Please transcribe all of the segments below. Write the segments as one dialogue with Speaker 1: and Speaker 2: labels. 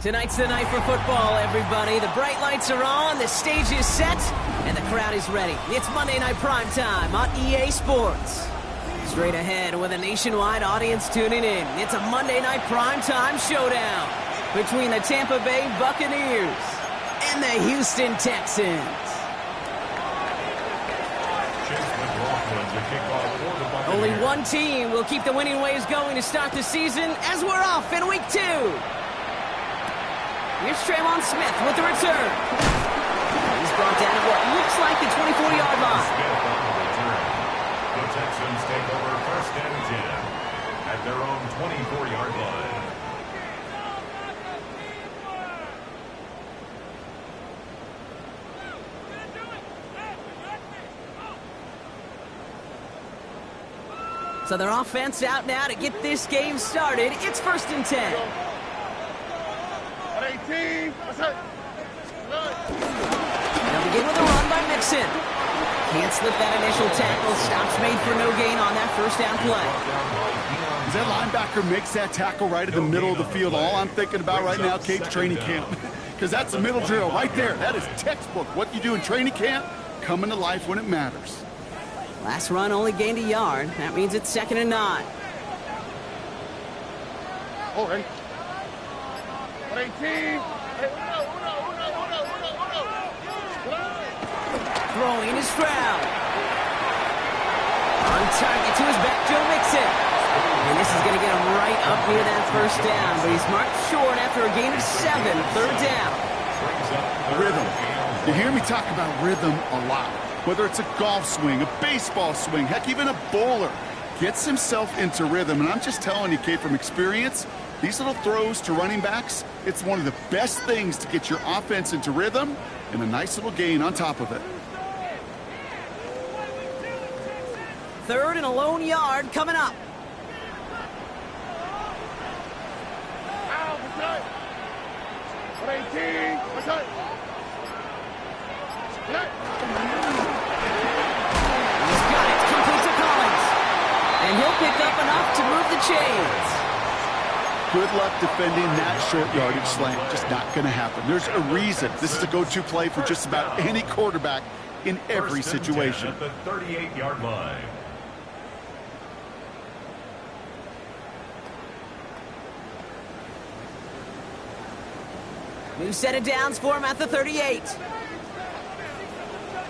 Speaker 1: Tonight's the night for football, everybody. The bright lights are on, the stage is set, and the crowd is ready. It's Monday Night Primetime on EA Sports. Straight ahead with a nationwide audience tuning in. It's a Monday Night Primetime showdown between the Tampa Bay Buccaneers and the Houston Texans. Only one team will keep the winning ways going to start the season as we're off in Week 2. Here's Trayvon Smith with the return. He's brought down at what looks like the 24-yard line.
Speaker 2: The Texans take over 1st and 10 at their own 24-yard line.
Speaker 1: So their offense out now to get this game started. It's 1st and 10.
Speaker 3: 18.
Speaker 1: They'll begin with a run by Mixon. Can't slip that initial tackle. Stops made for no gain on that 1st down play.
Speaker 3: As that linebacker makes that tackle right in the middle of the field, all I'm thinking about right now, Kate's training camp. Because that's the middle drill right there. That is textbook. What you do in training camp, coming to life when it matters.
Speaker 1: Last run only gained a yard. That means it's 2nd and 9.
Speaker 3: All right. 18.
Speaker 1: Throwing is Stroud. On target to his back, Joe Mixon. And this is going to get him right up near that 1st down, but he's marked short after a gain of 7, 3rd down.
Speaker 3: Rhythm. You hear me talk about rhythm a lot. Whether it's a golf swing, a baseball swing, heck, even a bowler gets himself into rhythm. And I'm just telling you, Kate, from experience, these little throws to running backs, it's one of the best things to get your offense into rhythm and a nice little gain on top of it.
Speaker 1: 3rd and a lone yard coming up. He's got it, complete to Collins. And he'll pick up enough to move the chains.
Speaker 3: Good luck defending that short yardage slant. Just not going to happen. There's a reason. This is a go-to play for just about any quarterback in every situation.
Speaker 2: At the 38-yard line.
Speaker 1: New set of downs for him at the 38.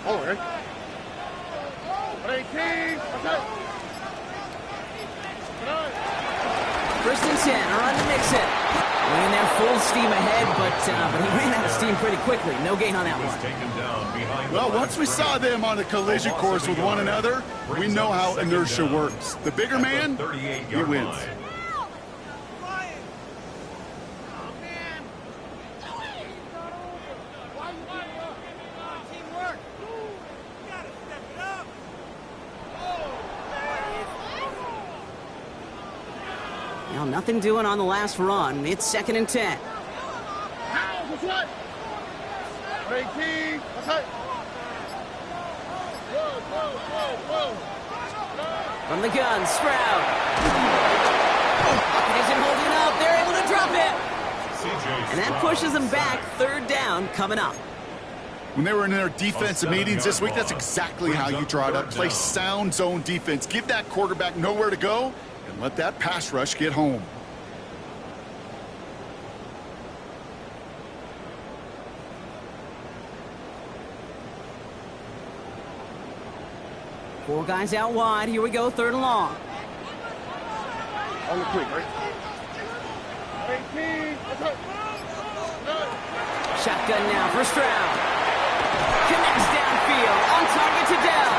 Speaker 3: All right. 18.
Speaker 1: 1st and 10, a run to Mixon. Running there full steam ahead, but he ran out of steam pretty quickly. No gain on that one.
Speaker 3: Well, once we saw them on a collision course with one another, we know how inertia works. The bigger man, he wins.
Speaker 1: Well, nothing doing on the last run. It's 2nd and 10. From the gun, Stroud. Pocket isn't holding up. They're able to drop it. And that pushes them back. 3rd down coming up.
Speaker 3: When they were in their defensive meetings this week, that's exactly how you draw it up. Play sound zone defense. Give that quarterback nowhere to go and let that pass rush get home.
Speaker 1: Four guys out wide. Here we go, 3rd and long.
Speaker 3: On the quick, right?
Speaker 1: Shotgun now for Stroud. Connects downfield. On target to Dell.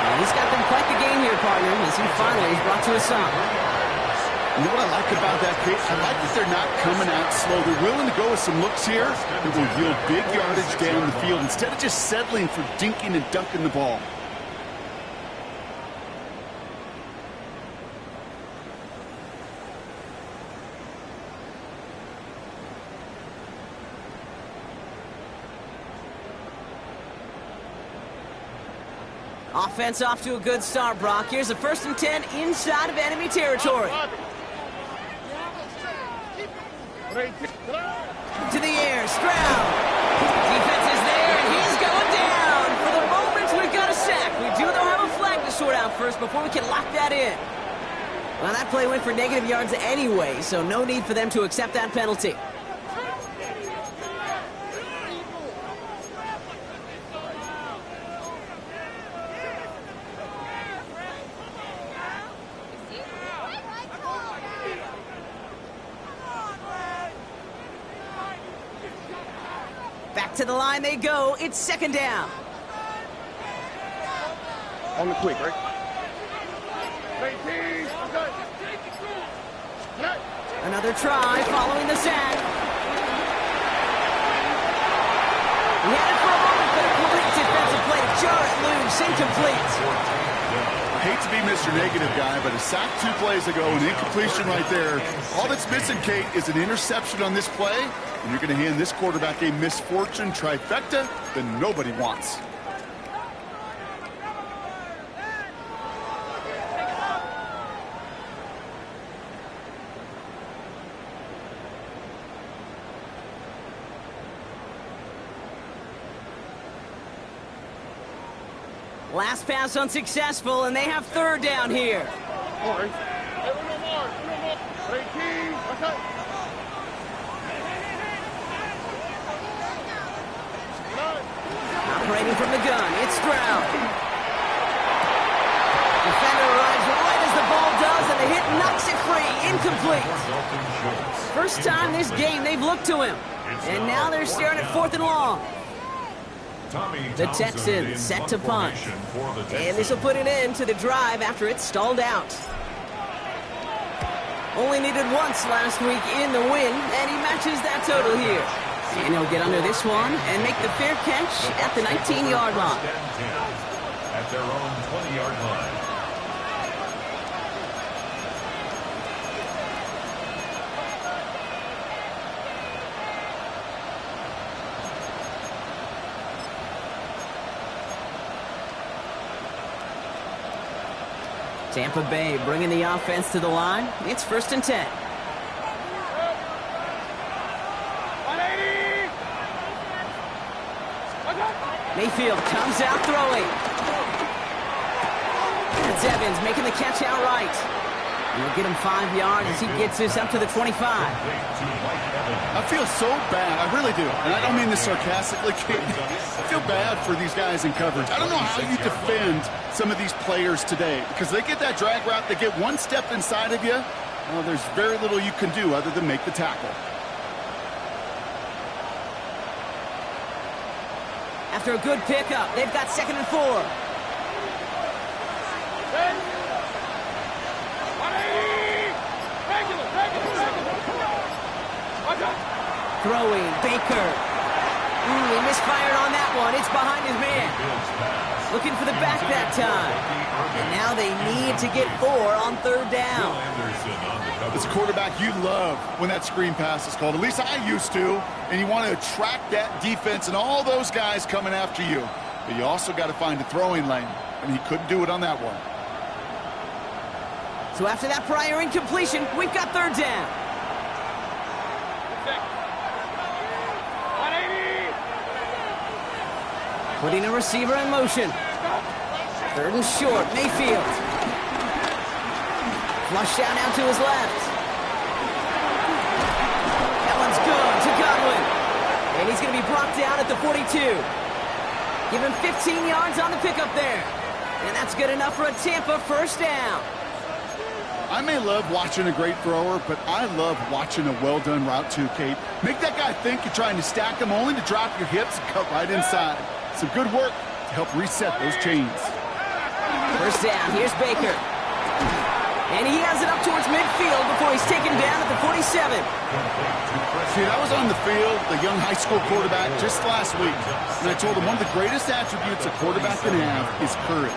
Speaker 1: And he's got them quite the game here, partner, as he finally is brought to a stop.
Speaker 3: You know what I like about that, Kate? I like that they're not coming out slow. They're willing to go with some looks here that will yield big yardage down the field instead of just settling for dinking and dunking the ball.
Speaker 1: Offense off to a good start, Brock. Here's a 1st and 10 inside of enemy territory. To the air, Stroud. Defense is there, and he's going down. For the moment, we've got a sack. We do, though, have a flag to sort out first before we can lock that in. Well, that play went for negative yards anyway, so no need for them to accept that penalty. Back to the line they go. It's 2nd down.
Speaker 4: On the quick, right?
Speaker 1: Another try following the sack. He had it for a moment, but a complete defensive play to jar it loose. Incomplete.
Speaker 3: I hate to be Mr. Negative guy, but a sack 2 plays ago, an incompletion right there. All that's missing, Kate, is an interception on this play, and you're going to hand this quarterback a misfortune trifecta that nobody wants.
Speaker 1: Last pass unsuccessful, and they have 3rd down here. Operating from the gun, it's Stroud. Defender arrives right as the ball does, and the hit knocks it free. Incomplete. First time this game they've looked to him. And now they're staring at 4th and long. The Texans set to punt. And this will put an end to the drive after it stalled out. Only needed once last week in the win, and he matches that total here. And he'll get under this one and make the fair catch at the 19-yard line.
Speaker 2: At their own 20-yard line.
Speaker 1: Tampa Bay bringing the offense to the line. It's 1st and 10. Mayfield comes out throwing. That's Evans making the catch outright. He'll get him 5 yards as he gets this up to the 25.
Speaker 3: I feel so bad. I really do. And I don't mean this sarcastically, Kate. I feel bad for these guys in coverage. I don't know how you defend some of these players today because they get that drag route, they get one step inside of you. Well, there's very little you can do other than make the tackle.
Speaker 1: After a good pickup, they've got 2nd and 4. Throwing, Baker. He misfired on that one. It's behind his man. Looking for the back that time. And now they need to get 4 on 3rd down.
Speaker 3: As a quarterback, you love when that screen pass is called. At least I used to. And you want to attract that defense and all those guys coming after you. But you also got to find a throwing lane. And he couldn't do it on that one.
Speaker 1: So after that prior incompletion, we've got 3rd down. Putting a receiver in motion. 3rd and short, Mayfield. Flush out now to his left. That one's good to Godwin. And he's going to be brought down at the 42. Give him 15 yards on the pickup there. And that's good enough for a Tampa 1st down.
Speaker 3: I may love watching a great thrower, but I love watching a well-done route too, Kate. Make that guy think you're trying to stack him only to drop your hips and cut right inside. Some good work to help reset those chains.
Speaker 1: 1st down, here's Baker. And he has it up towards midfield before he's taken down at the 47.
Speaker 3: See, I was on the field, the young high school quarterback, just last week. And I told him one of the greatest attributes a quarterback can have is courage.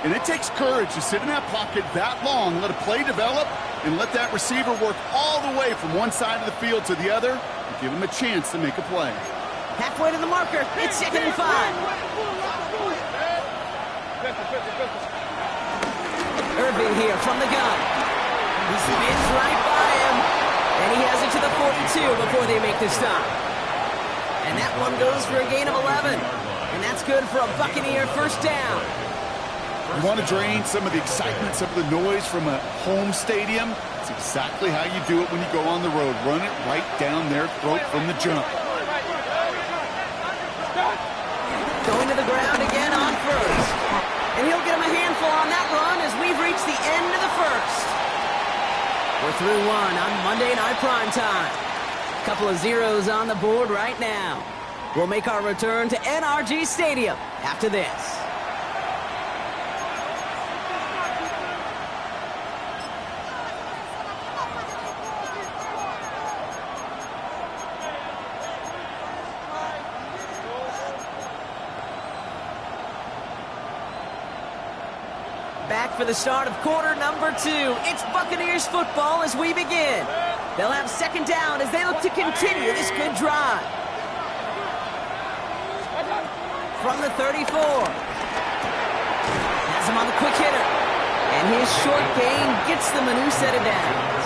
Speaker 3: And it takes courage to sit in that pocket that long, let a play develop, and let that receiver work all the way from one side of the field to the other, and give him a chance to make a play.
Speaker 1: Halfway to the marker. It's 2nd and 5. Irving here from the gun. He spins right by him. And he has it to the 42 before they make the stop. And that one goes for a gain of 11. And that's good for a Buccaneer first down.
Speaker 3: You want to drain some of the excitement, some of the noise from a home stadium? It's exactly how you do it when you go on the road. Run it right down their throat from the jump.
Speaker 1: Going to the ground again on first. And he'll get him a handful on that run as we've reached the end of the first. We're through one on Monday Night Primetime. Couple of zeros on the board right now. We'll make our return to NRG Stadium after this. Back for the start of quarter number 2. It's Buccaneers football as we begin. They'll have 2nd down as they look to continue this good drive. From the 34. Has him on the quick hitter. And his short gain gets them a new set of downs.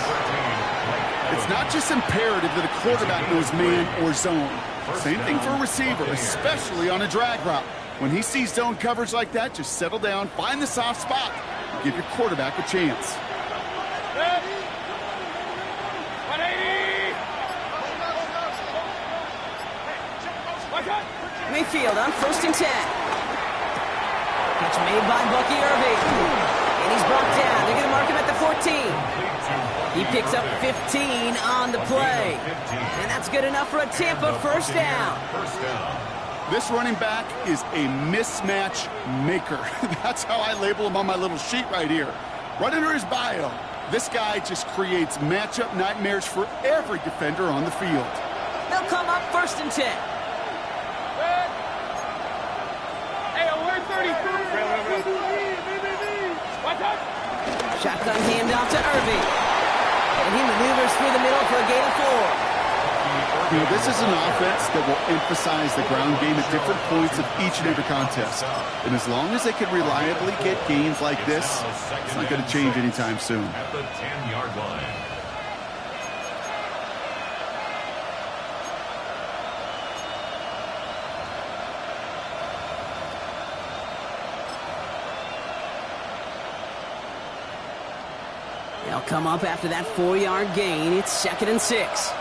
Speaker 3: It's not just imperative that a quarterback knows man or zone. Same thing for a receiver, especially on a drag route. When he sees zone coverage like that, just settle down, find the soft spot, and give your quarterback a chance.
Speaker 1: Mayfield on 1st and 10. Catch made by Bucky Irving. And he's brought down. They're going to mark him at the 14. He picks up 15 on the play. And that's good enough for a Tampa first down.
Speaker 3: This running back is a mismatch maker. That's how I label him on my little sheet right here. Right under his bio, this guy just creates matchup nightmares for every defender on the field.
Speaker 1: They'll come up 1st and 10. Shotgun handoff to Irving. And he maneuvers through the middle for a gain of 4.
Speaker 3: You know, this is an offense that will emphasize the ground game at different points of each and every contest. And as long as they can reliably get gains like this, it's not going to change anytime soon.
Speaker 2: At the 10-yard line.
Speaker 1: They'll come up after that 4-yard gain. It's 2nd and 6.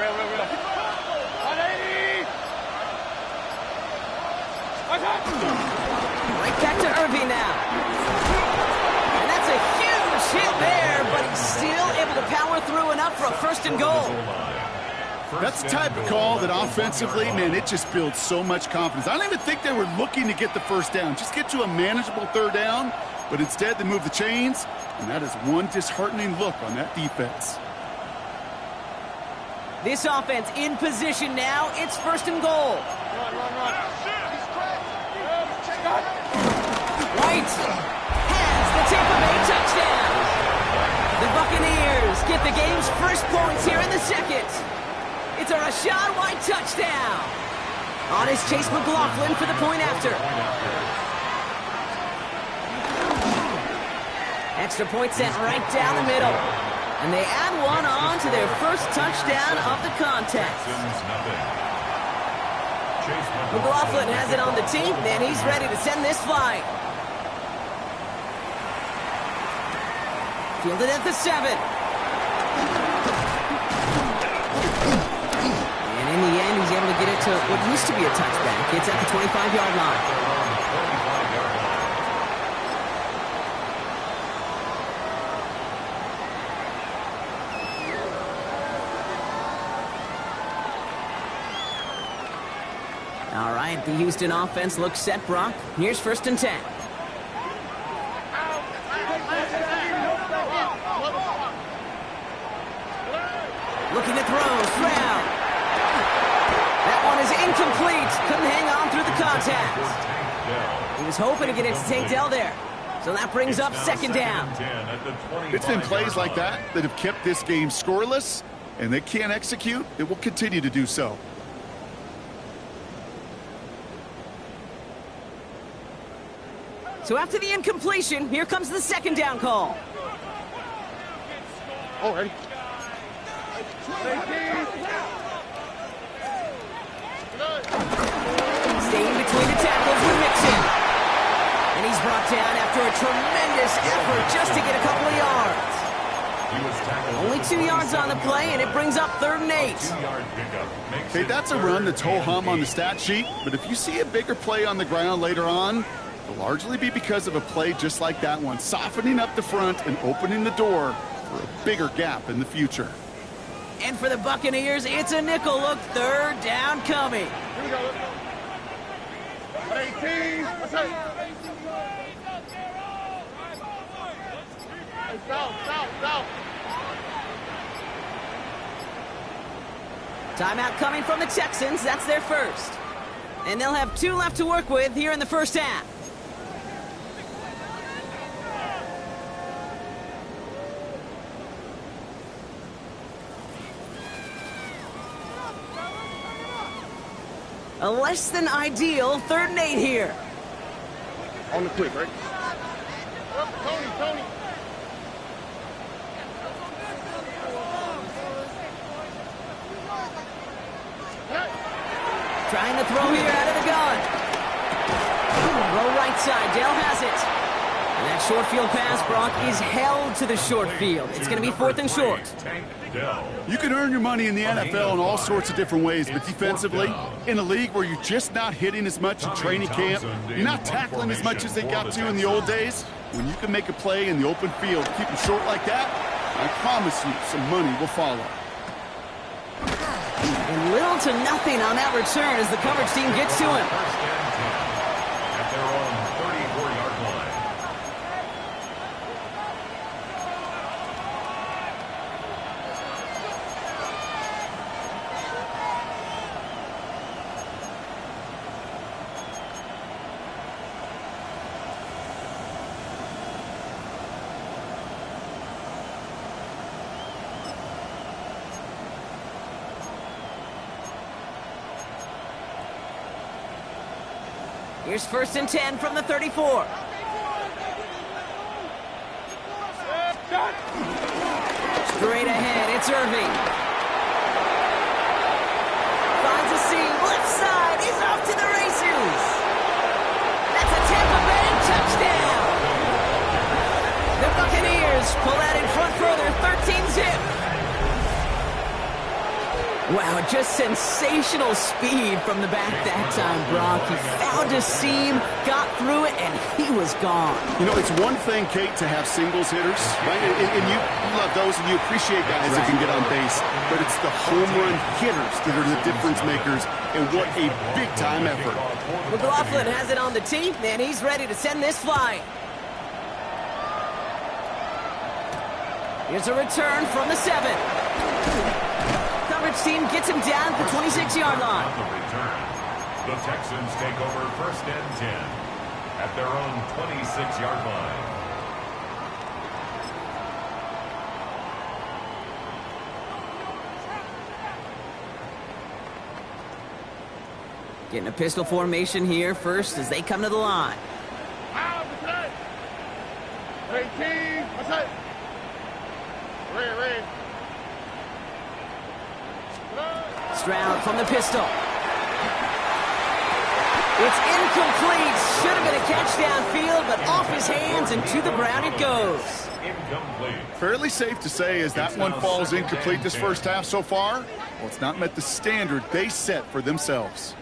Speaker 1: Right back to Irving now. And that's a huge hit there, but he's still able to power through enough for a 1st and goal.
Speaker 3: That's the type of call that offensively, man, it just builds so much confidence. I don't even think they were looking to get the 1st down. Just get to a manageable 3rd down, but instead they move the chains, and that is one disheartening look on that defense.
Speaker 1: This offense in position now. It's 1st and goal.
Speaker 4: Run.
Speaker 1: White has the Tampa Bay touchdown. The Buccaneers get the game's first points here in the 2nd. It's a Rachaad White touchdown. On his Chase McLaughlin for the point after. Extra point sent right down the middle. And they add one on to their first touchdown of the contest. McLaughlin has it on the team, and he's ready to send this flight. Fielded at the 7. And in the end, he's able to get it to what used to be a touchback. It's at the 25-yard line. All right, the Houston offense looks set, Brock. Here's 1st and 10. Looking to throw. Stroud. That one is incomplete. Couldn't hang on through the contact. He was hoping to get it to Tank Dell there. So that brings up second down.
Speaker 3: It's been plays like that that have kept this game scoreless, and they can't execute. It will continue to do so.
Speaker 1: So after the incompletion, here comes the second down call.
Speaker 3: Already.
Speaker 1: Staying between the tackles with Mixon. And he's brought down after a tremendous effort just to get a couple of yards. Only 2 yards on the play, and it brings up 3rd and 8.
Speaker 3: Okay, that's a run that's ho-hum on the stat sheet, but if you see a bigger play on the ground later on, it'll largely be because of a play just like that one, softening up the front and opening the door for a bigger gap in the future.
Speaker 1: And for the Buccaneers, it's a nickel look. 3rd down coming.
Speaker 4: Here we go. 18. What's up? South.
Speaker 1: Timeout coming from the Texans. That's their first. And they'll have 2 left to work with here in the first half. A less than ideal 3rd and 8 here.
Speaker 4: On the quick, right? Tony.
Speaker 1: Trying to throw here out of the gun. Throw right side. Dell has it. And that short field pass, Brock, is held to the short field. It's going to be 4th and short.
Speaker 3: You can earn your money in the NFL in all sorts of different ways, but defensively, in a league where you're just not hitting as much in training camp, you're not tackling as much as they got to in the old days, when you can make a play in the open field, keep them short like that, I promise you some money will follow.
Speaker 1: And little to nothing on that return as the coverage team gets to him.
Speaker 2: At their own 34-yard line.
Speaker 1: Here's 1st and 10 from the 34. Straight ahead, it's Irving. Finds a seam, left side, he's off to the races. That's a Tampa Bay touchdown. The Buccaneers pull out in front further, 13-zip. Wow, just sensational speed from the back that time, Brock. He found a seam, got through it, and he was gone.
Speaker 3: You know, it's one thing, Kate, to have singles hitters, right? And you love those, and you appreciate guys that can get on base. But it's the home run hitters that are the difference makers, and what a big-time effort.
Speaker 1: McLaughlin has it on the tee, and he's ready to send this flying. Here's a return from the 7. Coverage team gets him down at the 26-yard line.
Speaker 2: On the return, the Texans take over 1st and 10 at their own 26-yard line.
Speaker 1: Getting a pistol formation here first as they come to the line.
Speaker 4: 18. What's that? Red.
Speaker 1: Stroud from the pistol. It's incomplete. Should have been a catch downfield, but off his hands and to the ground it goes.
Speaker 2: Incomplete.
Speaker 3: Fairly safe to say as that one falls incomplete this first half so far, well, it's not met the standard they set for themselves.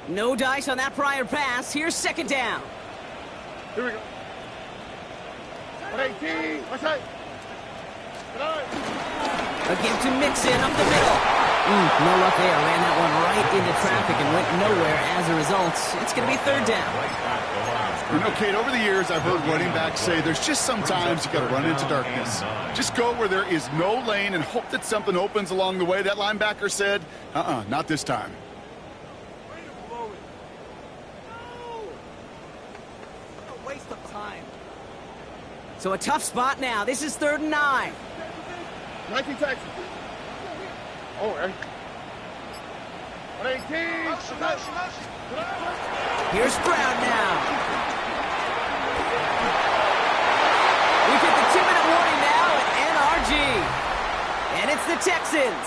Speaker 1: No dice on that prior pass. Here's 2nd down.
Speaker 4: Here we go. 18. What's that?
Speaker 1: Again to Mixon up the middle. No luck there. Ran that one right into traffic and went nowhere as a result. It's going to be third down.
Speaker 3: You know, Kate, over the years, I've heard running backs say there's just sometimes you got to run into darkness. Just go where there is no lane and hope that something opens along the way. That linebacker said, not this time.
Speaker 1: Waste of time. So a tough spot now. This is 3rd and 9.
Speaker 4: 19 Texas. Oh, right. 118.
Speaker 1: Here's Stroud now. We've hit the 2-minute warning now at NRG. And it's the Texans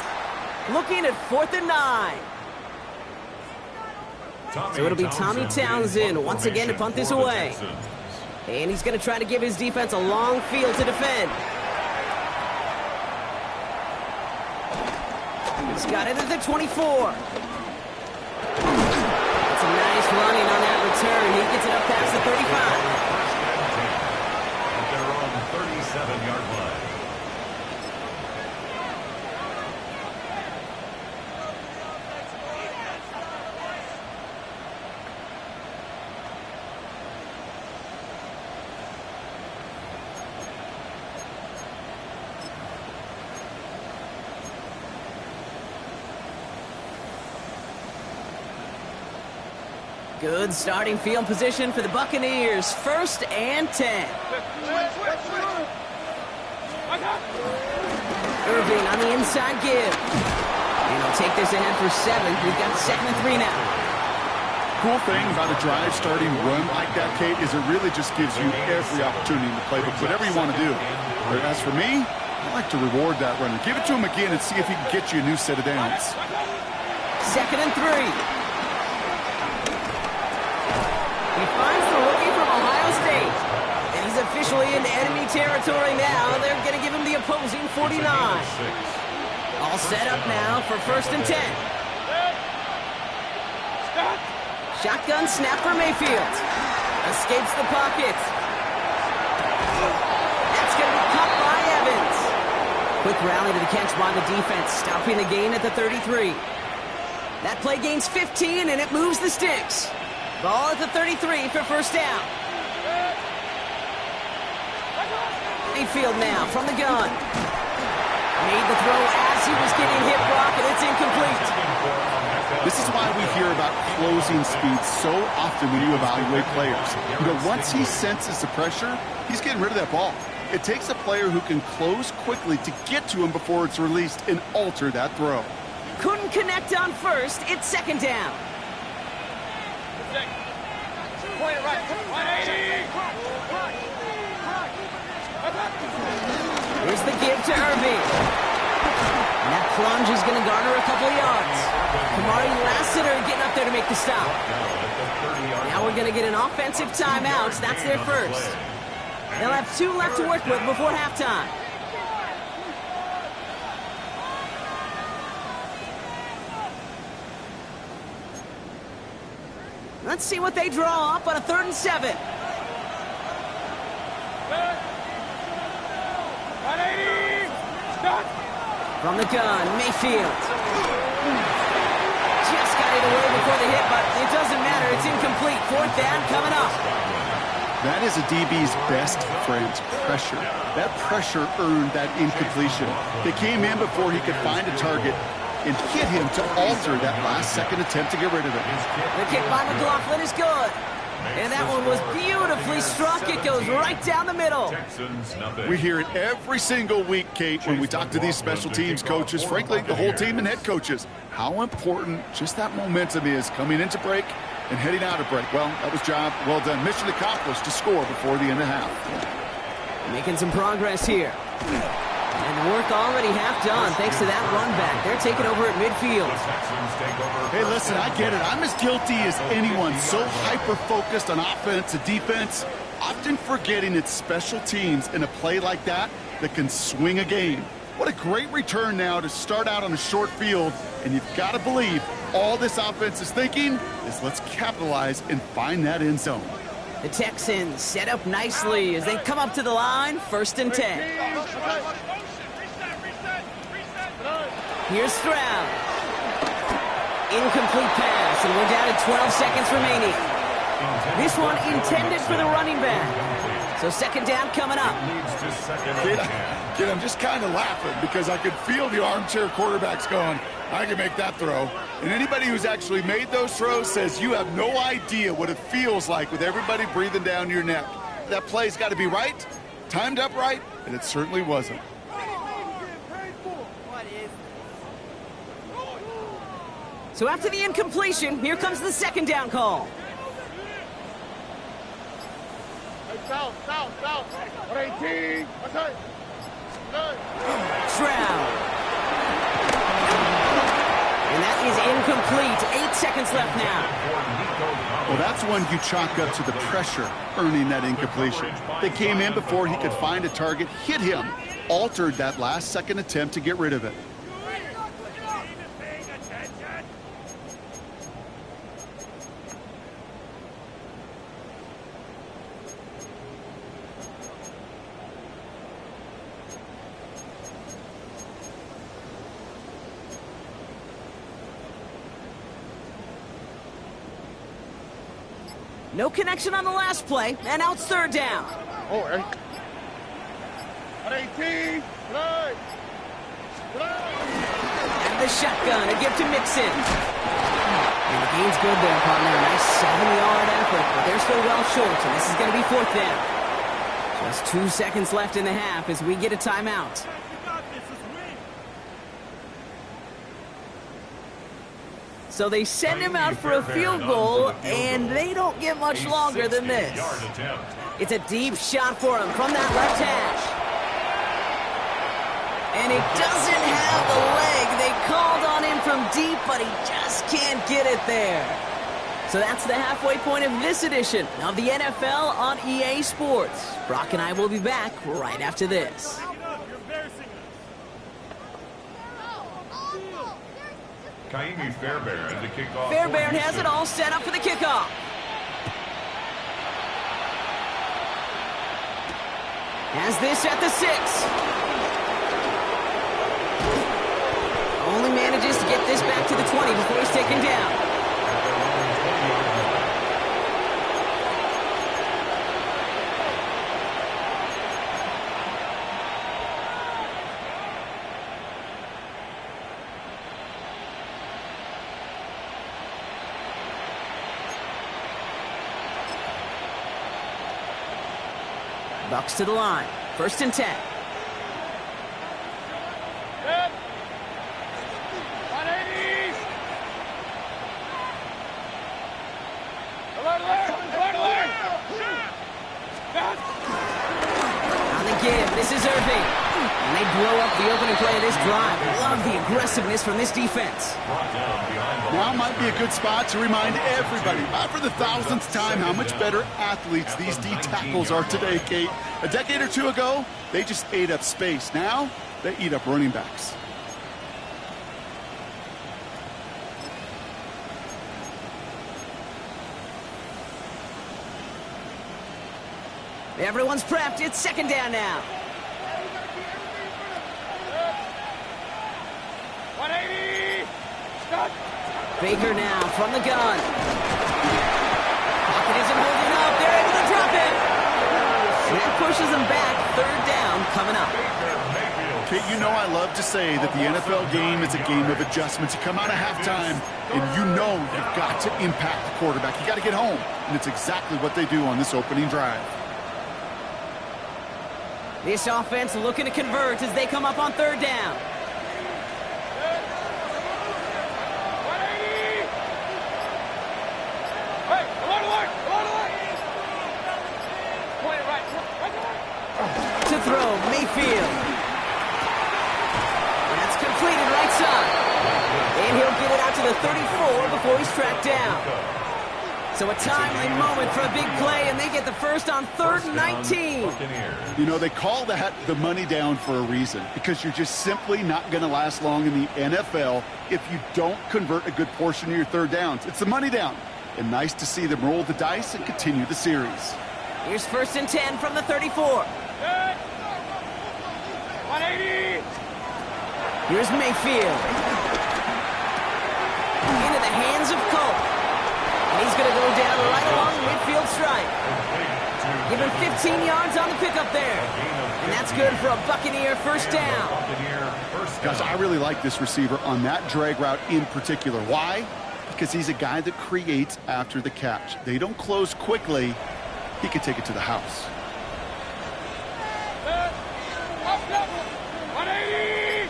Speaker 1: looking at 4th and 9. So it'll be Tommy Townsend once again to punt this away. And he's going to try to give his defense a long field to defend. He's got it at the 24. It's a nice running on that return. He gets it up past the 35.
Speaker 2: At their own 37-yard line.
Speaker 1: Good starting field position for the Buccaneers. 1st and 10. Irving on the inside give. And he'll take this ahead for 7. We've got 2nd and 3 now.
Speaker 3: Cool thing about a drive starting run like that, Kate, is it really just gives you every opportunity to play whatever you want to do. But as for me, I like to reward that runner. Give it to him again and see if he can get you a new set of downs.
Speaker 1: 2nd and 3. He finds the rookie from Ohio State. And he's officially into enemy territory now. They're going to give him the opposing 49. All set up now for 1st and 10. Shotgun snap for Mayfield. Escapes the pocket. That's going to be caught by Evans. Quick rally to the catch by the defense, stopping the gain at the 33. That play gains 15, and it moves the sticks. Ball at the 33 for 1st down. Mayfield now from the gun. Made the throw as he was getting hit, Brock, and it's incomplete.
Speaker 3: This is why we hear about closing speed so often when you evaluate players. You know, once he senses the pressure, he's getting rid of that ball. It takes a player who can close quickly to get to him before it's released and alter that throw.
Speaker 1: Couldn't connect on 1st. It's 2nd down. Here's the give to Irving. And that plunge is going to garner a couple of yards. Kamari Lassiter getting up there to make the stop. Now we're going to get an offensive timeout. That's their first. They'll have 2 left to work with before halftime. Let's see what they draw up on a 3rd and 7. From the gun, Mayfield. Just got it away before the hit, but it doesn't matter. It's incomplete. 4th down coming up.
Speaker 3: That is a DB's best friend, pressure. That pressure earned that incompletion. They came in before he could find a target and hit him to alter that last-second attempt to get rid of it.
Speaker 1: The kick by McLaughlin is good. And that one was beautifully struck. It goes right down the middle.
Speaker 3: We hear it every single week, Kate, when we talk to these special teams coaches, frankly, the whole team and head coaches, how important just that momentum is coming into break and heading out of break. Well, that was job well done. Mission accomplished to score before the end of half.
Speaker 1: Making some progress here. And the work already half done thanks to that run back. They're taking over at midfield.
Speaker 3: Hey, listen, I get it. I'm as guilty as anyone. So hyper-focused on offense and defense, often forgetting it's special teams in a play like that that can swing a game. What a great return now to start out on a short field. And you've got to believe all this offense is thinking is let's capitalize and find that end zone.
Speaker 1: The Texans set up nicely as they come up to the line, 1st and 10. Here's Stroud. Incomplete pass, and we're down to 12 seconds remaining. This one intended for the running back. So second down coming up.
Speaker 3: Kid, I'm just kind of laughing because I could feel the armchair quarterbacks going, I can make that throw. And anybody who's actually made those throws says you have no idea what it feels like with everybody breathing down your neck. That play's got to be right, timed up right, and it certainly wasn't.
Speaker 1: So after the incompletion, here comes the second down call.
Speaker 4: South. 118. Okay.
Speaker 1: Stroud. And that is incomplete. 8 seconds left now.
Speaker 3: Well, that's one you chalk up to the pressure earning that incompletion. They came in before he could find a target, hit him, altered that last second attempt to get rid of it.
Speaker 1: No connection on the last play, and now it's third down.
Speaker 4: Oh, 118. Play.
Speaker 1: And the shotgun, a gift to Mixon. And the game's good there, partner. Nice 7-yard effort, but they're still well short, and this is going to be fourth down. Just 2 seconds left in the half as we get a timeout. So they send him out for a field goal, and they don't get much longer than this. It's a deep shot for him from that left hash. And it doesn't have the leg. They called on him from deep, but he just can't get it there. So that's the halfway point of this edition of the NFL on EA Sports. Brock and I will be back right after this. Fairbairn has it all set up for the kickoff. Has this at the 6. Only manages to get this back to the 20 before he's taken down. Bucs to the line. First and 10.
Speaker 4: Good. 180. Alert.
Speaker 1: On the give, this is Irving. And they blow up the opening play of this drive. Love the aggressiveness from this defense.
Speaker 3: Now might be a good spot to remind everybody, not for the 1000th time, how much better athletes these D tackles are today, Kate. A decade or two ago, they just ate up space. Now, they eat up running backs.
Speaker 1: Everyone's prepped. It's second down now.
Speaker 4: 180. Stop.
Speaker 1: Baker now from the gun. Pocket isn't holding up. They're able to drop it. And that pushes them back. Third down coming up.
Speaker 3: Kate, you know I love to say that the NFL game is a game of adjustments. You come out of halftime, and you know you've got to impact the quarterback. You got to get home. And it's exactly what they do on this opening drive.
Speaker 1: This offense looking to convert as they come up on third down. To throw, Mayfield. That's completed right side. And he'll get it out to the 34 before he's tracked down. So a timely moment for a big play, and they get the first on 3rd and 19.
Speaker 3: You know, they call that the money down for a reason, because you're just simply not going to last long in the NFL if you don't convert a good portion of your third downs. It's the money down. And nice to see them roll the dice and continue the series.
Speaker 1: Here's 1st and 10 from the 34.
Speaker 4: 180.
Speaker 1: Here's Mayfield. Into the the hands of Colt. And he's going to go down right along the midfield stripe. Give him 15 yards on the pickup there. And that's good for a Buccaneer first down.
Speaker 3: Gosh, I really like this receiver on that drag route in particular. Why? Because he's a guy that creates after the catch. They don't close quickly. He could take it to the house.
Speaker 4: 180!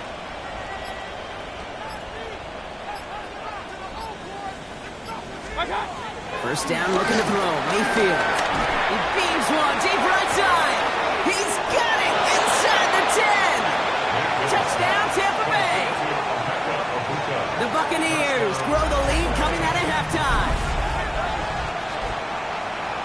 Speaker 1: First down, looking to throw. Mayfield. He beams one deep right side. He's got it inside the 10. Touchdown, Tampa Bay. The Buccaneers grow the lead coming out of halftime.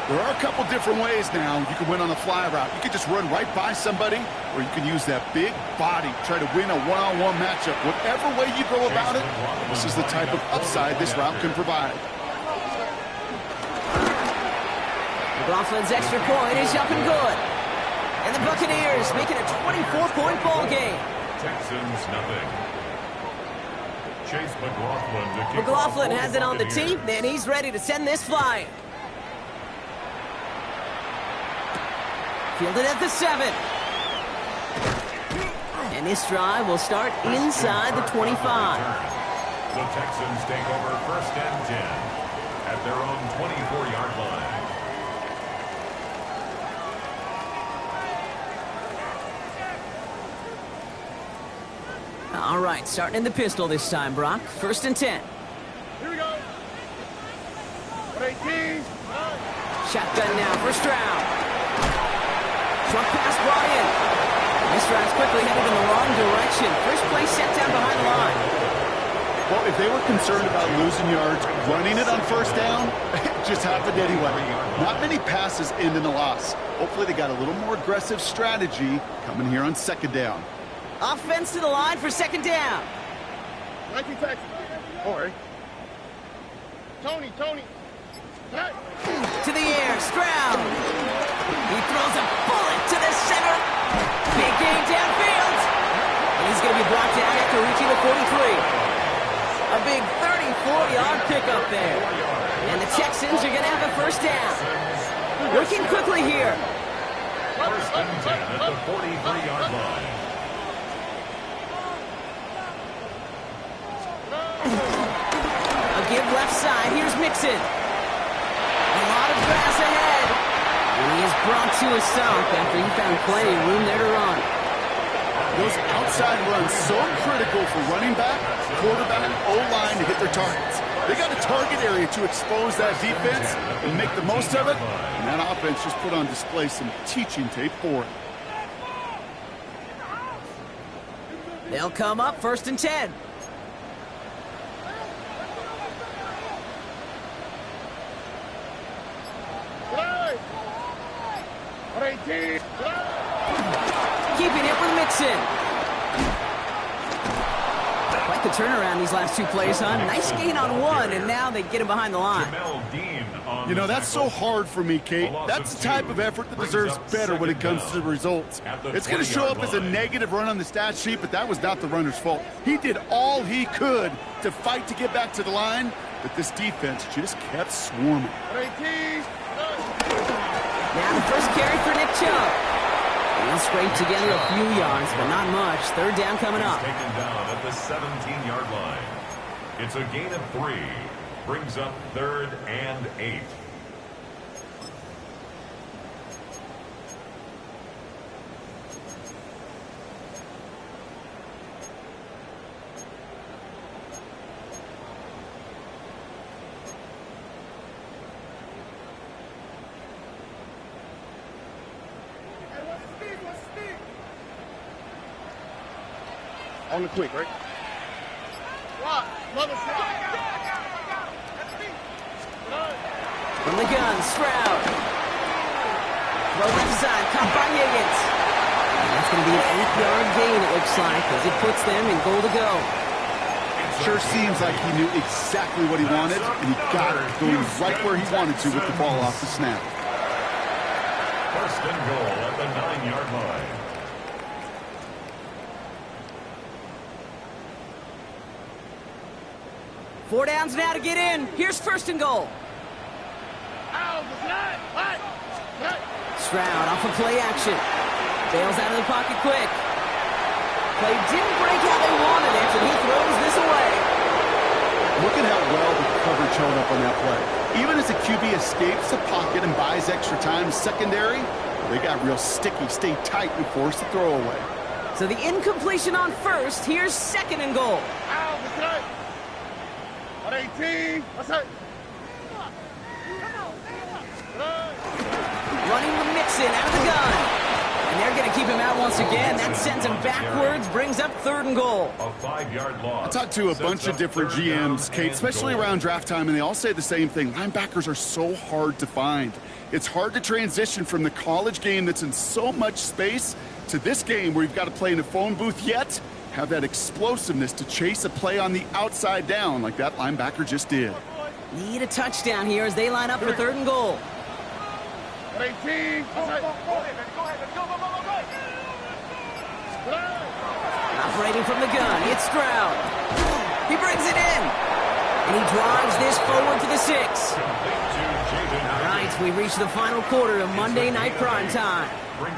Speaker 3: There are a couple different ways now. You can win on the fly route. You can just run right by somebody, or you can use that big body, try to win a one-on-one matchup. Whatever way you go about it, this is the type of upside this route can provide.
Speaker 1: McLaughlin's extra point is up and good. And the Buccaneers make it a 24-point ball game.
Speaker 2: Texans nothing. Chase McLaughlin to kick
Speaker 1: McLaughlin
Speaker 2: off
Speaker 1: has it on the team, and he's ready to send this flying. Fielded at the 7. And this drive will start inside the 25.
Speaker 2: The Texans take over first and 10 at their own 24-yard line.
Speaker 1: All right, starting in the pistol this time, Brock. First and 10.
Speaker 4: Here we go. 118.
Speaker 1: Shotgun now, first round. Short pass brought in. This drive's quickly headed in the wrong direction. First play set down behind the line.
Speaker 3: Well, if they were concerned about losing yards, running it on first down, it just happened anyway. Not many passes end in a loss. Hopefully they got a little more aggressive strategy coming here on second down.
Speaker 1: Offense to the line for second down.
Speaker 4: 19 Texans. Don't worry. Tony. Hey.
Speaker 1: To the air, Stroud. He throws a bullet to the center. Big gain downfield. And he's going to be brought down after reaching the 43. A big 34-yard pickup there. And the Texans are going to have a first down. Working quickly here.
Speaker 2: First and 10 at the 43-yard line.
Speaker 1: A give left side. Here's Mixon. A lot of grass ahead. And he is brought to a stop after he found plenty of room there to run.
Speaker 3: Those outside runs so critical for running back, quarterback, O-line to hit their targets. They got a target area to expose that defense and make the most of it. And that offense just put on display some teaching tape for it.
Speaker 1: They'll come up first and 10.
Speaker 4: Hey. 118.
Speaker 1: Keeping it with Mixon. Quite the turnaround these last two plays, huh? Nice gain on one, and now they get him behind the line.
Speaker 3: You know, that's so hard for me, Kate. That's the type of effort that deserves better when it comes to the results. It's going to show up as a negative run on the stat sheet, but that was not the runner's fault. He did all he could to fight to get back to the line, but this defense just kept swarming.
Speaker 4: 118.
Speaker 1: Now the first carry for Nick Chubb. He'll scrape together a few yards, but not much. Third down coming up.
Speaker 2: Taken down at the 17-yard line. It's a gain of 3. Brings up 3rd and 8.
Speaker 4: On the quick, right? What? Mother
Speaker 1: From the gun, Stroud. Throw left side, caught by Higgins. And that's going to be an 8-yard gain, it looks like, as it puts them in goal to go.
Speaker 3: Sure seems like he knew exactly what he wanted, and he got it going right where he wanted to with the ball off the snap.
Speaker 2: First and goal at the 9-yard line.
Speaker 1: 4 downs now to get in. Here's first and goal. Stroud off of play action. Bails out of the pocket quick. Play didn't break how they wanted it, and he throws this away.
Speaker 3: Look at how well the coverage held up on that play. Even as the QB escapes the pocket and buys extra time secondary, they got real sticky, stay tight, and force the throw away.
Speaker 1: So the incompletion on first. Here's second and goal.
Speaker 4: 18.
Speaker 1: Running the Mixon out of the gun. And they're going to keep him out once again. That sends him backwards, brings up third and goal.
Speaker 2: A 5-yard loss.
Speaker 3: I talked to a bunch of different GMs, Kate, especially around draft time, and they all say the same thing. Linebackers are so hard to find. It's hard to transition from the college game that's in so much space to this game where you've got to play in a phone booth, yet have that explosiveness to chase a play on the outside down like that linebacker just did.
Speaker 1: Need a touchdown here as they line up for third and goal.
Speaker 4: 18.
Speaker 1: Operating from the gun, it's Stroud. He brings it in. And he drives this forward to the 6. All right, we reach the final quarter of Monday Night Prime Time.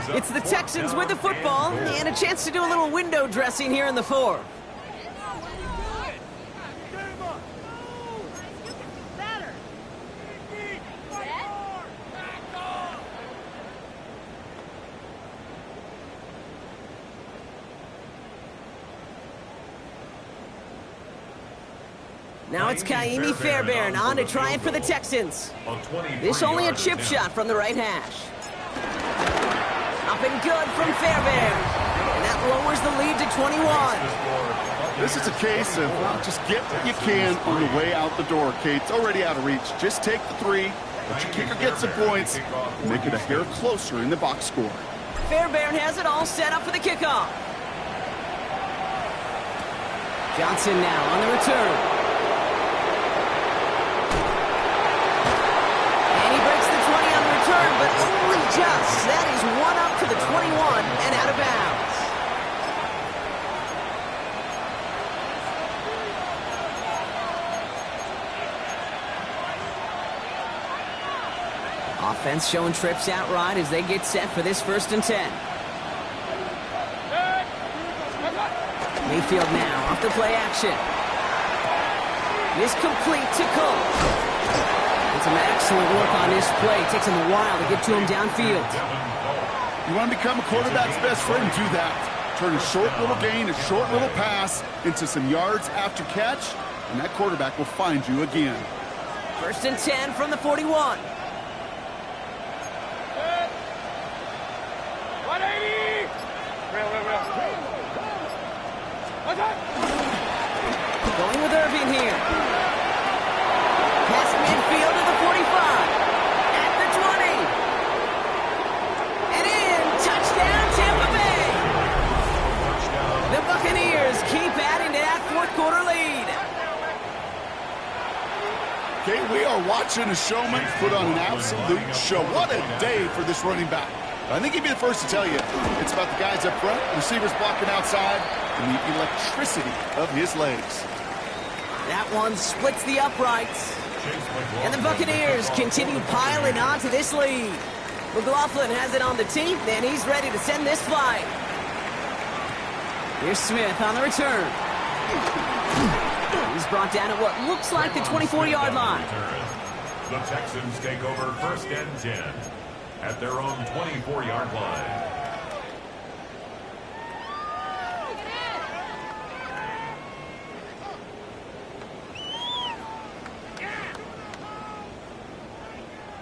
Speaker 1: It's the Texans with the football and a chance to do a little window dressing here in the 4th. Now it's Kaimi Fairbairn on to try it for the Texans. This only a chip shot from the right hash. Up and good from Fairbairn. And that lowers the lead to 21.
Speaker 3: This is a case of just get what you can on the way out the door, Kate. It's already out of reach. Just take the 3, let your kicker get some points, and make it a hair closer in the box score.
Speaker 1: Fairbairn has it all set up for the kickoff. Johnson now on the return. But only just. That is one up to the 21 and out of bounds. Offense showing trips out right as they get set for this 1st and 10. Mayfield now off the play action. This complete to Cole. Some excellent work on this play. It takes him a while to get to him downfield.
Speaker 3: You want to become a quarterback's best friend? Do that. Turn a short little gain, a short little pass into some yards after catch, and that quarterback will find you again.
Speaker 1: 1st and 10 from the 41.
Speaker 4: 180.
Speaker 1: Going with Irving here. Past midfield to the 45. At the 20. And in. Touchdown, Tampa Bay. The Buccaneers keep adding to that 4th quarter lead.
Speaker 3: Okay, we are watching a showman put on an absolute show. What a day for this running back. I think he'd be the first to tell you it's about the guys up front, receivers blocking outside, and the electricity of his legs.
Speaker 1: That one splits the uprights. And the Buccaneers continue piling on to this lead. McLaughlin has it on the tee, and he's ready to send this flight. Here's Smith on the return. He's brought down at what looks like the 24-yard line.
Speaker 2: The Texans take over 1st and 10 at their own 24-yard line.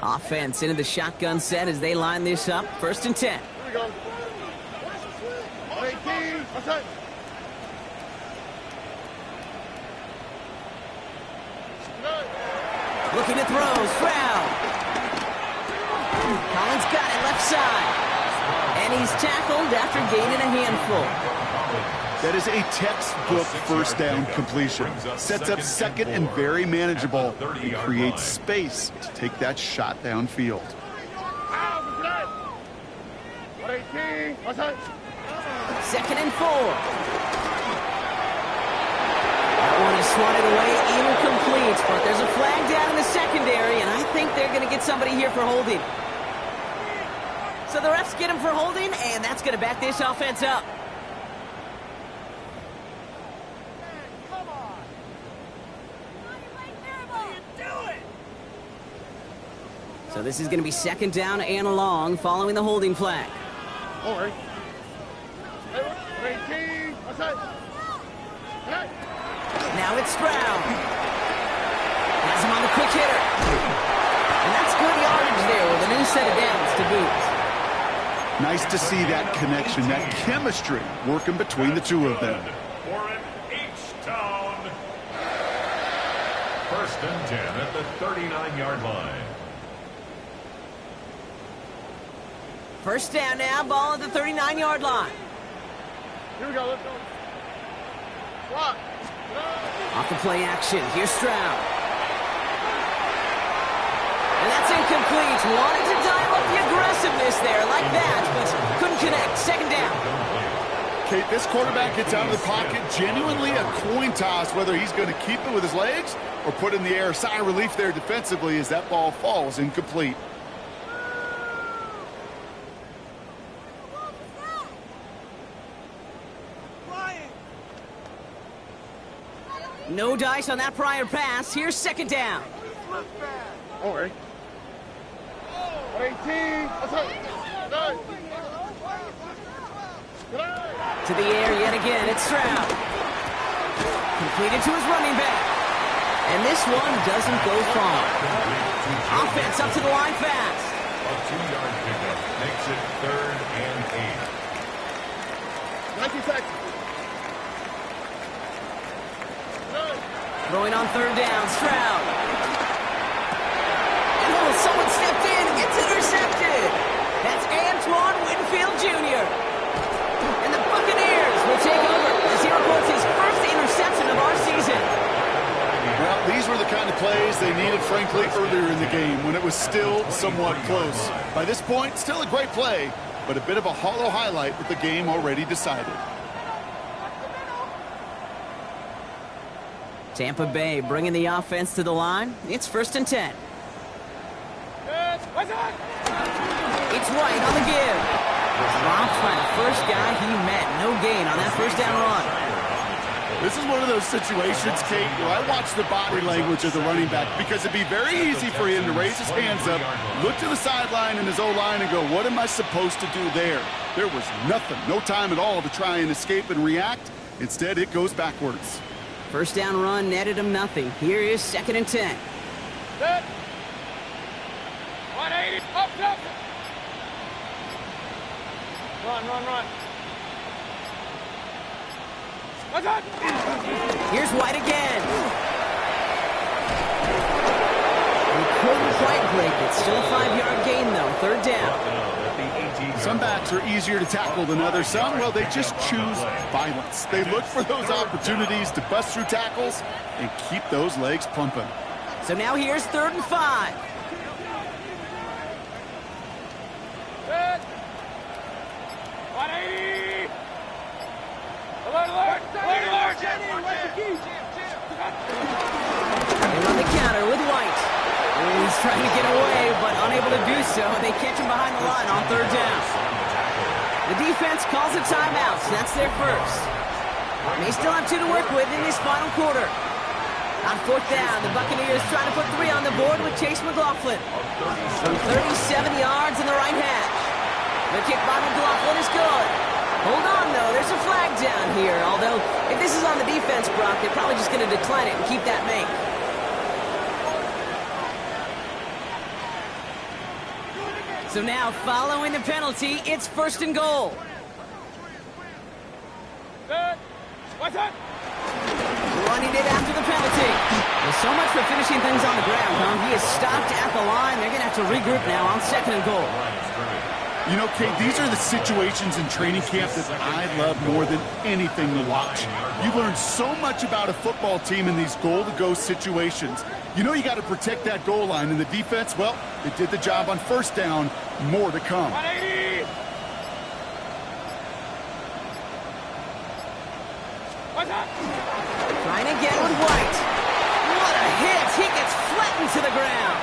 Speaker 1: Offense into the shotgun set as they line this up. 1st and 10.
Speaker 4: Here we go. 18. Outside.
Speaker 1: Looking to throw. Stroud. Collins got it left side. And he's tackled after gaining a handful.
Speaker 3: That is a textbook 1st down completion. Sets up 2nd and very manageable. It creates space to take that shot downfield.
Speaker 1: 2nd and 4. That one is swatted away, incomplete, but there's a flag down in the secondary, and I think they're going to get somebody here for holding. So the refs get him for holding, and that's going to back this offense up.
Speaker 4: Come on. How you do it?
Speaker 1: So this is going to be second down and long following the holding flag.
Speaker 4: All right. 18. Outside. Hey.
Speaker 1: Now it's Stroud. Has him on the quick hitter. And that's good yardage there with a new set of downs to boot.
Speaker 3: Nice to see that connection, that chemistry working between the two of them.
Speaker 2: For an H-town. First and 10 at the 39-yard line.
Speaker 1: First down now, ball at the 39-yard line.
Speaker 4: Here we go. Let's go. Block.
Speaker 1: Off the play action, here's Stroud. And that's incomplete. Wanted to dial up the aggressiveness there like that, but couldn't connect. Second down.
Speaker 3: Kate, this quarterback gets out of the pocket, genuinely a coin toss whether he's going to keep it with his legs or put in the air. Sigh of relief there defensively as that ball falls incomplete.
Speaker 1: No dice on that prior pass. Here's second down.
Speaker 4: All right. 18. Outside.
Speaker 1: To the air yet again. It's Stroud. Completed to his running back. And this one doesn't go far. Offense up to the line fast.
Speaker 2: A 2-yard pickup makes it 3rd and 8.
Speaker 4: 19 seconds.
Speaker 1: Throwing on third down, Stroud. And someone stepped in. It's intercepted. That's Antoine Winfield Jr. And the Buccaneers will take over as he reports his first interception of our season.
Speaker 3: Well, these were the kind of plays they needed, frankly, earlier in the game when it was still somewhat close. By this point, still a great play, but a bit of a hollow highlight with the game already decided.
Speaker 1: Tampa Bay bringing the offense to the line. It's 1st and 10. It's White on the give. Dropped by the first guy he met. No gain on that first down run.
Speaker 3: This is one of those situations, Kate, where I watch the body language of the running back because it'd be very easy for him to raise his hands up, look to the sideline and his O-line and go, what am I supposed to do there? There was nothing, no time at all to try and escape and react. Instead, it goes backwards.
Speaker 1: First down run netted him nothing. Here is 2nd and 10.
Speaker 4: Set. 180. Up. Run. What's up?
Speaker 1: Here's White again. He couldn't quite break it. Still a 5-yard gain, though. Third down.
Speaker 3: Some backs are easier to tackle than others. Some, well, they just choose violence. They look for those opportunities to bust through tackles and keep those legs pumping.
Speaker 1: So now here's 3rd and 5.
Speaker 4: Set. 180. Alert.
Speaker 1: They run the counter with White. He's trying to get away, but unable to do so. They catch him behind the line on 3rd down. The defense calls a timeout, so that's their first. They still have 2 to work with in this final quarter. On 4th down, the Buccaneers trying to put 3 on the board with Chase McLaughlin. From 37 yards in the right hash. The kick by McLaughlin is good. Hold on, though. There's a flag down here. Although, if this is on the defense, Brock, they're probably just going to decline it and keep that make. So now, following the penalty, it's 1st and goal.
Speaker 4: Set. What's up?
Speaker 1: Running it after the penalty. Well, so much for finishing things on the ground, huh? He is stopped at the line. They're going to have to regroup now on 2nd and goal.
Speaker 3: You know, Kate, these are the situations in training camp that I love more than anything to watch. You learn so much about a football team in these goal-to-go situations. You know you got to protect that goal line, and the defense, well, they did the job on 1st down. More to come.
Speaker 4: 180. What's up?
Speaker 1: Trying again with White. What a hit! He gets flattened to the ground.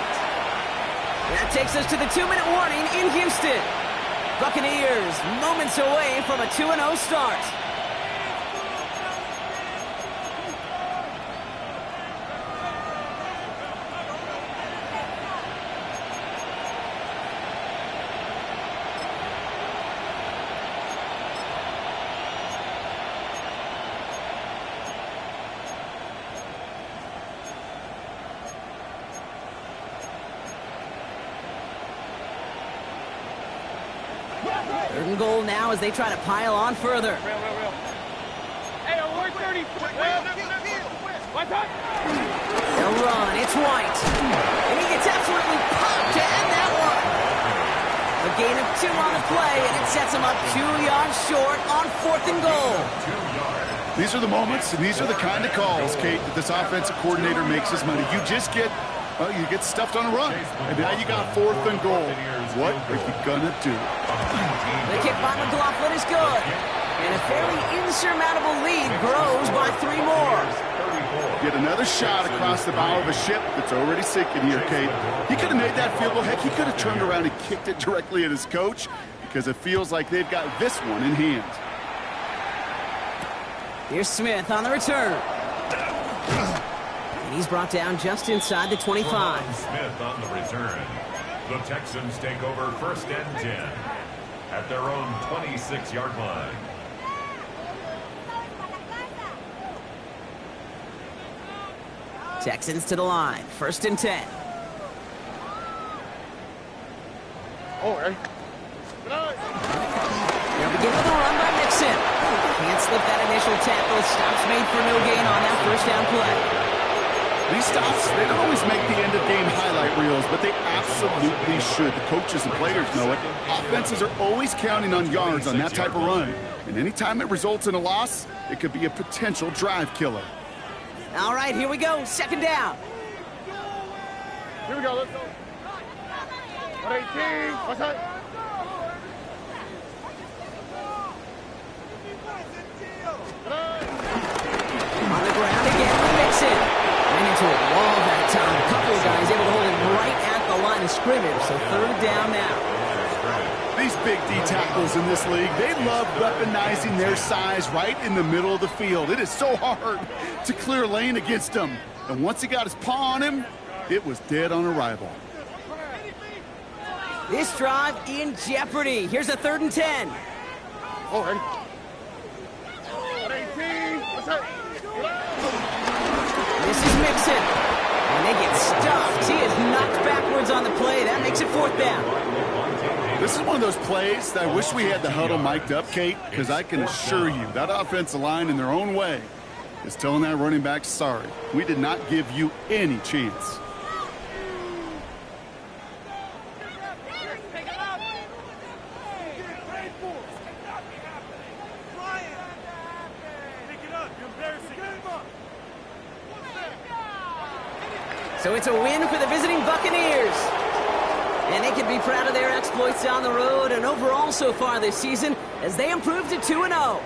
Speaker 1: That takes us to the 2-minute warning in Houston. Buccaneers moments away from a 2-0 start. Third and goal now as they try to pile on further.
Speaker 4: Hey, we're 30.
Speaker 1: They'll run. It's White. And he gets absolutely popped to end that one. A gain of 2 on the play, and it sets him up 2 yards short on 4th and goal.
Speaker 3: These are the moments, and these are the kind of calls, Kate, that this offensive coordinator makes his money. You just get, well, you get stuffed on a run. And now you got 4th and goal. What are you gonna do?
Speaker 1: The kick by McLaughlin is good. And a fairly insurmountable lead grows by 3 more.
Speaker 3: Get another shot across the bow of a ship that's already sinking here, Kate. He could have made that field goal. Heck, he could have turned around and kicked it directly at his coach because it feels like they've got this one in hand.
Speaker 1: Here's Smith on the return. And he's brought down just inside the 25.
Speaker 2: Smith on the return. The Texans take over 1st and 10 at their own 26-yard line.
Speaker 1: Texans to the line. 1st and 10.
Speaker 4: Oh, hey.
Speaker 1: They'll begin with a run by Mixon. Can't slip that initial tackle. Stops made for no gain on that 1st down play.
Speaker 3: These stops, they don't always make the end-of-game highlight reels, but they absolutely should. The coaches and players know it. Offenses are always counting on yards on that type of run. And anytime it results in a loss, it could be a potential drive killer.
Speaker 1: All right, here we go. 2nd down.
Speaker 4: Here we go, let's go. 118. What's that?
Speaker 1: On the ground again with Mixon. Ran into a wall that time. A couple of guys able to hold him right at the line of scrimmage. So 3rd down now.
Speaker 3: These big D tackles in this league, they love weaponizing their size right in the middle of the field. It is so hard to clear lane against them. And once he got his paw on him, it was dead on arrival.
Speaker 1: This drive in jeopardy. Here's a 3rd and 10.
Speaker 4: Oh, hey. 118. What's that?
Speaker 1: This is Mixon. And they get stuffed. He is knocked backwards on the play. That makes it 4th down.
Speaker 3: This is one of those plays that I wish we had the huddle mic'd up, Kate, because I can assure you that offensive line in their own way is telling that running back, sorry, we did not give you any chance.
Speaker 1: So it's a win for the visiting Buccaneers. And they can be proud of their exploits on the road and overall so far this season as they improve to 2-0.